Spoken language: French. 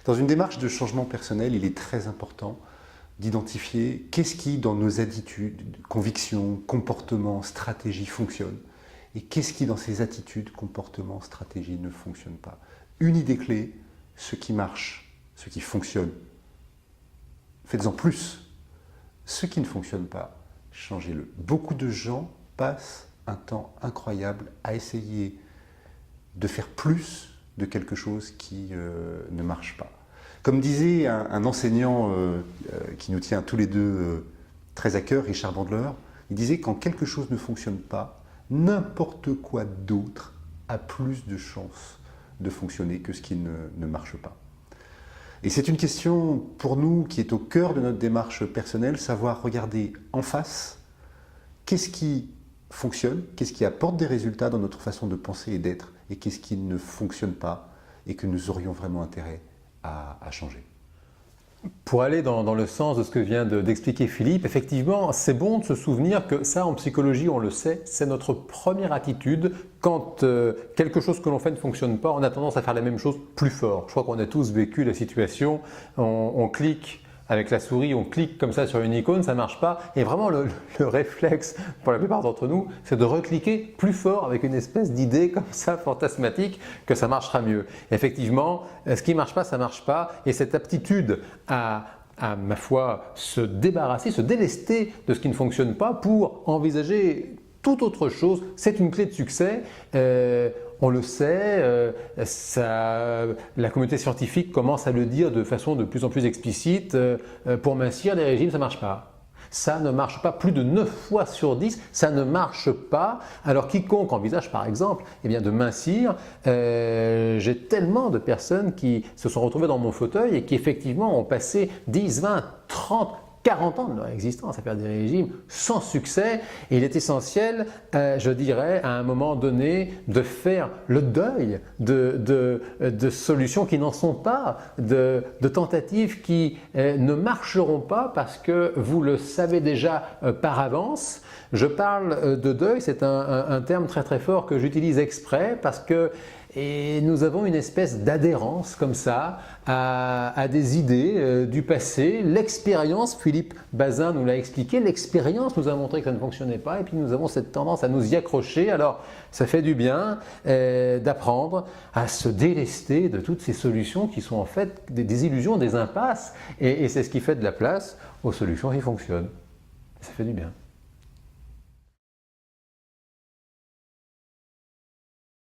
Dans une démarche de changement personnel, il est très important d'identifier qu'est-ce qui, dans nos attitudes, convictions, comportements, stratégies, fonctionne et qu'est-ce qui, dans ces attitudes, comportements, stratégies, ne fonctionne pas. Une idée clé, ce qui marche, ce qui fonctionne, faites-en plus. Ce qui ne fonctionne pas, changez-le. Beaucoup de gens passent un temps incroyable à essayer de faire plus de quelque chose qui ne marche pas. Comme disait un enseignant qui nous tient tous les deux très à cœur, Richard Bandler, il disait quand quelque chose ne fonctionne pas, n'importe quoi d'autre a plus de chances de fonctionner que ce qui ne marche pas. Et c'est une question pour nous qui est au cœur de notre démarche personnelle, savoir regarder en face qu'est-ce qui fonctionne, qu'est-ce qui apporte des résultats dans notre façon de penser et d'être, et qu'est-ce qui ne fonctionne pas et que nous aurions vraiment intérêt à changer. Pour aller dans le sens de ce que vient d'expliquer Philippe, effectivement, c'est bon de se souvenir que ça, en psychologie, on le sait, c'est notre première attitude. Quand quelque chose que l'on fait ne fonctionne pas, on a tendance à faire la même chose plus fort. Je crois qu'on a tous vécu la situation, on clique avec la souris, on clique comme ça sur une icône, ça ne marche pas. Et vraiment, le réflexe pour la plupart d'entre nous, c'est de recliquer plus fort avec une espèce d'idée comme ça fantasmatique que ça marchera mieux. Et effectivement, ce qui ne marche pas, ça ne marche pas. Et cette aptitude à ma foi, se débarrasser, se délester de ce qui ne fonctionne pas pour envisager toute autre chose, c'est une clé de succès. On le sait, la communauté scientifique commence à le dire de façon de plus en plus explicite, pour mincir les régimes ça ne marche pas. Ça ne marche pas, plus de 9 fois sur 10, ça ne marche pas. Alors quiconque envisage par exemple de mincir, j'ai tellement de personnes qui se sont retrouvées dans mon fauteuil et qui effectivement ont passé 10, 20, 30, 40 ans de leur existence à faire des régimes sans succès. Et il est essentiel, je dirais, à un moment donné, de faire le deuil de solutions qui n'en sont pas, de tentatives qui ne marcheront pas parce que vous le savez déjà par avance. Je parle de deuil, c'est un terme très très fort que j'utilise exprès parce que nous avons une espèce d'adhérence comme ça à des idées du passé. L'expérience, Philippe Bazin nous l'a expliqué, l'expérience nous a montré que ça ne fonctionnait pas et puis nous avons cette tendance à nous y accrocher. Alors ça fait du bien d'apprendre à se délester de toutes ces solutions qui sont en fait des illusions, des impasses et c'est ce qui fait de la place aux solutions qui fonctionnent. Ça fait du bien.